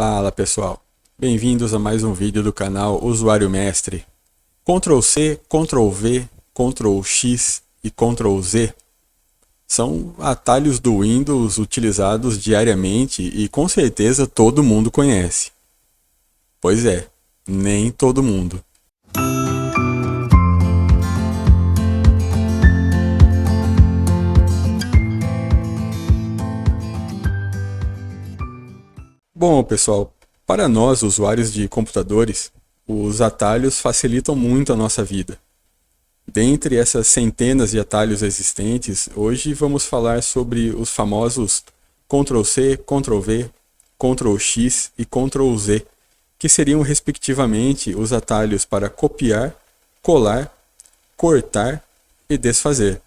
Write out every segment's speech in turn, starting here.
Fala pessoal, bem-vindos a mais um vídeo do canal Usuário Mestre. Ctrl C, Ctrl V, Ctrl X e Ctrl Z são atalhos do Windows utilizados diariamente e com certeza todo mundo conhece. Pois é, nem todo mundo. Bom, pessoal, para nós, usuários de computadores, os atalhos facilitam muito a nossa vida. Dentre essas centenas de atalhos existentes, hoje vamos falar sobre os famosos Ctrl C, Ctrl V, Ctrl X e Ctrl Z, que seriam respectivamente os atalhos para copiar, colar, cortar e desfazer.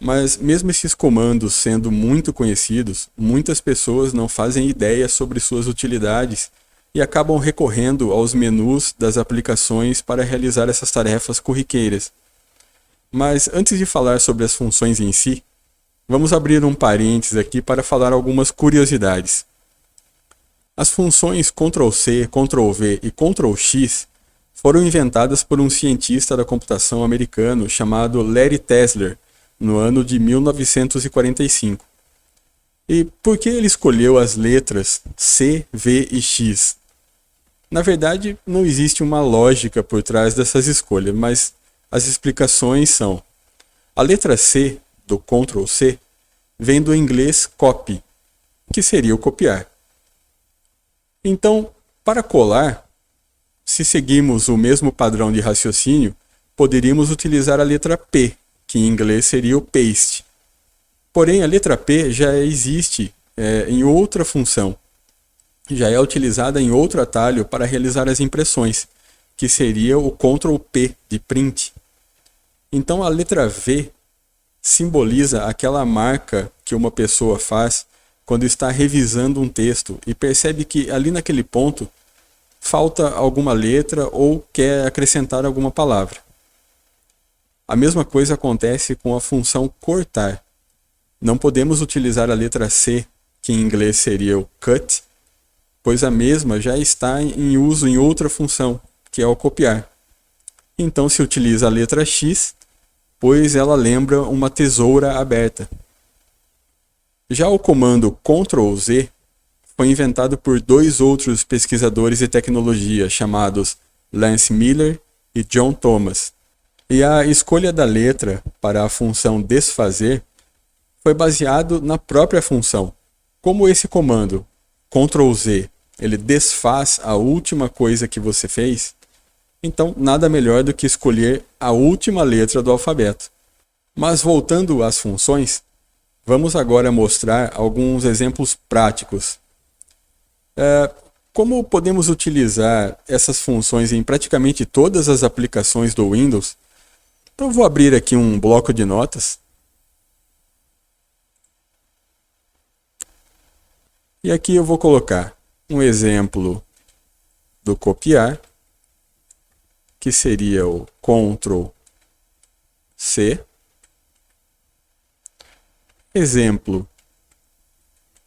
Mas mesmo esses comandos sendo muito conhecidos, muitas pessoas não fazem ideia sobre suas utilidades e acabam recorrendo aos menus das aplicações para realizar essas tarefas corriqueiras. Mas antes de falar sobre as funções em si, vamos abrir um parênteses aqui para falar algumas curiosidades. As funções Ctrl C, Ctrl V e Ctrl X foram inventadas por um cientista da computação americano chamado Larry Tesler, no ano de 1945. E por que ele escolheu as letras C, V e X? Na verdade, não existe uma lógica por trás dessas escolhas, mas as explicações são: a letra C, do Ctrl C, vem do inglês copy, que seria o copiar. Então, para colar, se seguirmos o mesmo padrão de raciocínio, poderíamos utilizar a letra P, que em inglês seria o paste. Porém, a letra P já existe em outra função. Já é utilizada em outro atalho para realizar as impressões, que seria o Ctrl P de print. Então, a letra V simboliza aquela marca que uma pessoa faz quando está revisando um texto e percebe que ali naquele ponto falta alguma letra ou quer acrescentar alguma palavra. A mesma coisa acontece com a função cortar. Não podemos utilizar a letra C, que em inglês seria o cut, pois a mesma já está em uso em outra função, que é o copiar. Então se utiliza a letra X, pois ela lembra uma tesoura aberta. Já o comando Ctrl Z foi inventado por dois outros pesquisadores de tecnologia chamados Lance Miller e John Thomas. E a escolha da letra para a função desfazer foi baseado na própria função. Como esse comando Ctrl Z, ele desfaz a última coisa que você fez, então nada melhor do que escolher a última letra do alfabeto. Mas voltando às funções, vamos agora mostrar alguns exemplos práticos. Como podemos utilizar essas funções em praticamente todas as aplicações do Windows? Então eu vou abrir aqui um bloco de notas. E aqui eu vou colocar um exemplo do copiar, que seria o Ctrl C. Exemplo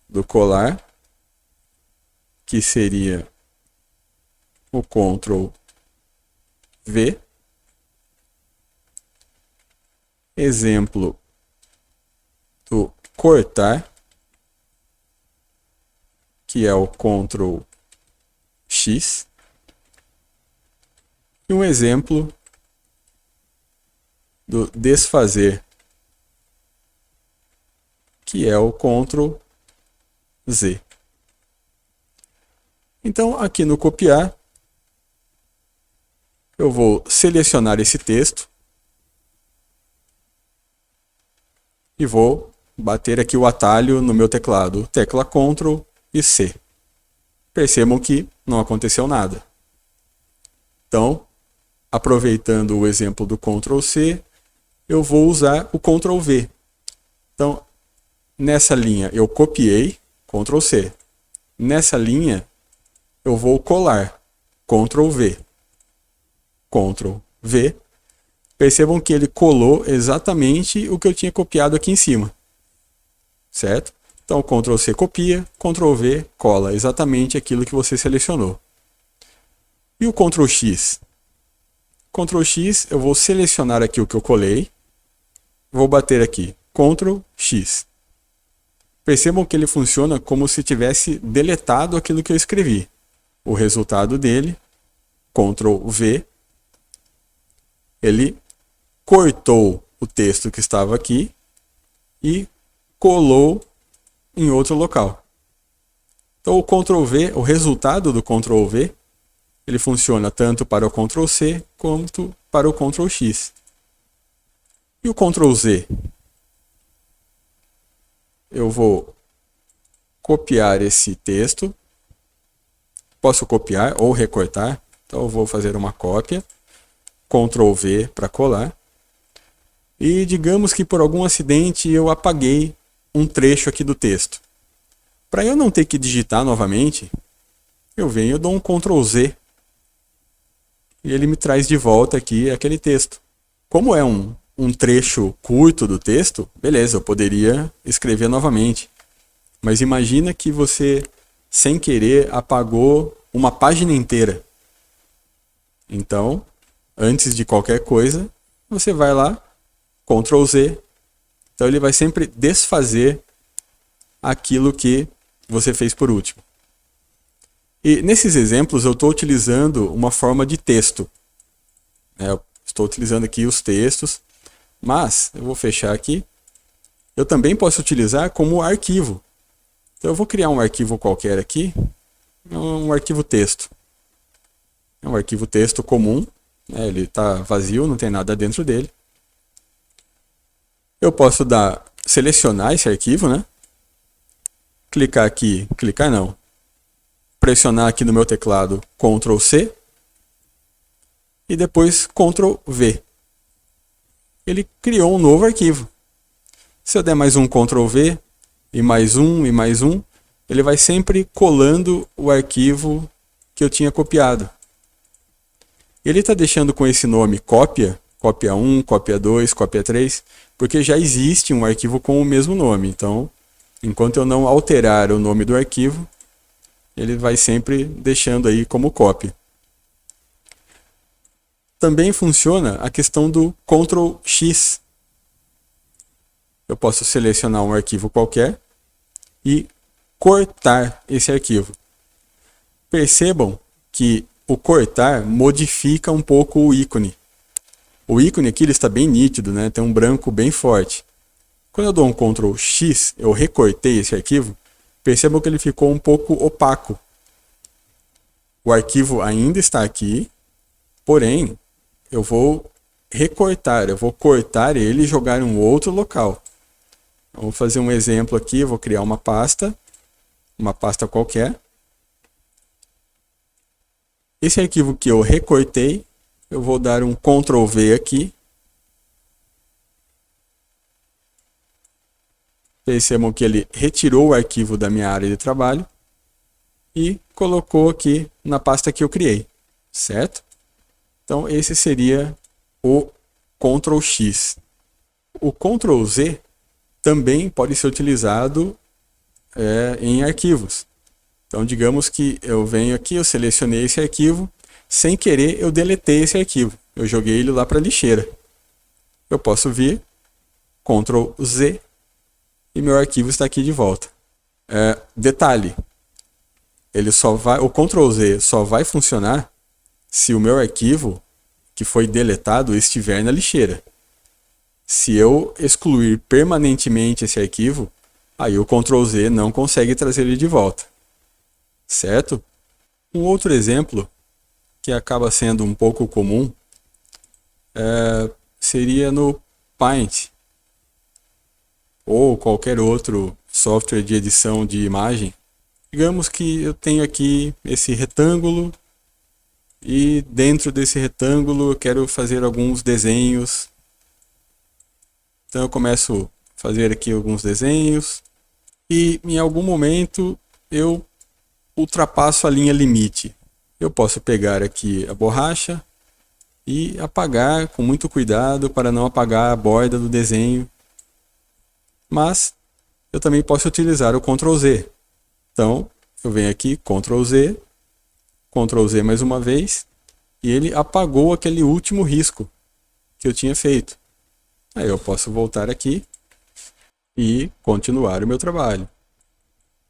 do colar, que seria o Ctrl V. Exemplo do cortar, que é o Ctrl X. E um exemplo do desfazer, que é o Ctrl Z. Então, aqui no copiar, eu vou selecionar esse texto e vou bater aqui o atalho no meu teclado, tecla Ctrl e C. Percebam que não aconteceu nada. Então, aproveitando o exemplo do Ctrl C, eu vou usar o Ctrl V. Então, nessa linha eu copiei, Ctrl C. Nessa linha eu vou colar, Ctrl V. Ctrl V. Percebam que ele colou exatamente o que eu tinha copiado aqui em cima. Certo? Então, Ctrl C copia, Ctrl V cola exatamente aquilo que você selecionou. E o Ctrl X? Ctrl X, eu vou selecionar aqui o que eu colei, vou bater aqui, Ctrl X. Percebam que ele funciona como se tivesse deletado aquilo que eu escrevi. O resultado dele, Ctrl V, ele cortou o texto que estava aqui e colou em outro local. Então o Ctrl V, o resultado do Ctrl V, ele funciona tanto para o Ctrl C quanto para o Ctrl X. E o Ctrl Z? Eu vou copiar esse texto. Posso copiar ou recortar. Então eu vou fazer uma cópia. Ctrl V para colar. E digamos que por algum acidente eu apaguei um trecho aqui do texto. Para eu não ter que digitar novamente, eu venho e dou um Ctrl Z. E ele me traz de volta aqui aquele texto. Como é um trecho curto do texto, beleza, eu poderia escrever novamente. Mas imagina que você, sem querer, apagou uma página inteira. Então, antes de qualquer coisa, você vai lá, Ctrl Z. Então ele vai sempre desfazer aquilo que você fez por último. E nesses exemplos eu estou utilizando uma forma de texto. Eu estou utilizando aqui os textos, mas eu vou fechar aqui. Eu também posso utilizar como arquivo. Então eu vou criar um arquivo qualquer aqui, um arquivo texto. É um arquivo texto comum, ele está vazio, não tem nada dentro dele. Eu posso selecionar esse arquivo, clicar aqui, clicar não, pressionar aqui no meu teclado Ctrl C e depois Ctrl V. Ele criou um novo arquivo. Se eu der mais um Ctrl V e mais um, ele vai sempre colando o arquivo que eu tinha copiado. Ele está deixando com esse nome cópia, cópia 1, cópia 2, cópia 3, porque já existe um arquivo com o mesmo nome. Então, enquanto eu não alterar o nome do arquivo, ele vai sempre deixando aí como cópia. Também funciona a questão do Ctrl X. Eu posso selecionar um arquivo qualquer e cortar esse arquivo. Percebam que o cortar modifica um pouco o ícone. O ícone aqui ele está bem nítido, tem um branco bem forte. Quando eu dou um Ctrl X, eu recortei esse arquivo, percebam que ele ficou um pouco opaco. O arquivo ainda está aqui, porém, eu vou recortar, eu vou cortar ele e jogar em um outro local. Eu vou fazer um exemplo aqui, eu vou criar uma pasta qualquer. Esse arquivo que eu recortei, eu vou dar um Ctrl V aqui. Percebam que ele retirou o arquivo da minha área de trabalho e colocou aqui na pasta que eu criei, certo? Então esse seria o Ctrl X. O Ctrl Z também pode ser utilizado em arquivos. Então digamos que eu venho aqui, eu selecionei esse arquivo, sem querer eu deletei esse arquivo, eu joguei ele lá para a lixeira. Eu posso vir, Ctrl Z, e meu arquivo está aqui de volta. Detalhe, o Ctrl Z só vai funcionar se o meu arquivo que foi deletado estiver na lixeira. Se eu excluir permanentemente esse arquivo, aí o Ctrl Z não consegue trazer ele de volta. Certo? Um outro exemplo que acaba sendo um pouco comum seria no Paint ou qualquer outro software de edição de imagem. Digamos que eu tenho aqui esse retângulo e dentro desse retângulo eu quero fazer alguns desenhos. Então eu começo a fazer aqui alguns desenhos e em algum momento eu ultrapasso a linha limite. Eu posso pegar aqui a borracha e apagar com muito cuidado para não apagar a borda do desenho. Mas eu também posso utilizar o Ctrl Z. Então, eu venho aqui, Ctrl Z mais uma vez, e ele apagou aquele último risco que eu tinha feito. Aí eu posso voltar aqui e continuar o meu trabalho.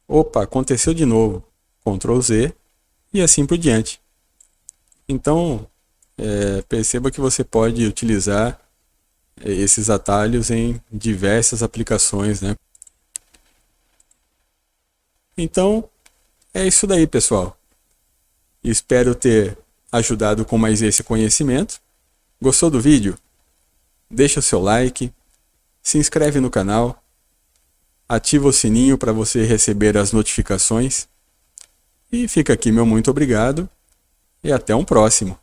Opa, aconteceu de novo. Ctrl Z e assim por diante. Então, perceba que você pode utilizar esses atalhos em diversas aplicações, né? Então, é isso daí, pessoal. Espero ter ajudado com mais esse conhecimento. Gostou do vídeo? Deixa o seu like, se inscreve no canal, ativa o sininho para você receber as notificações. E fica aqui meu muito obrigado e até um próximo.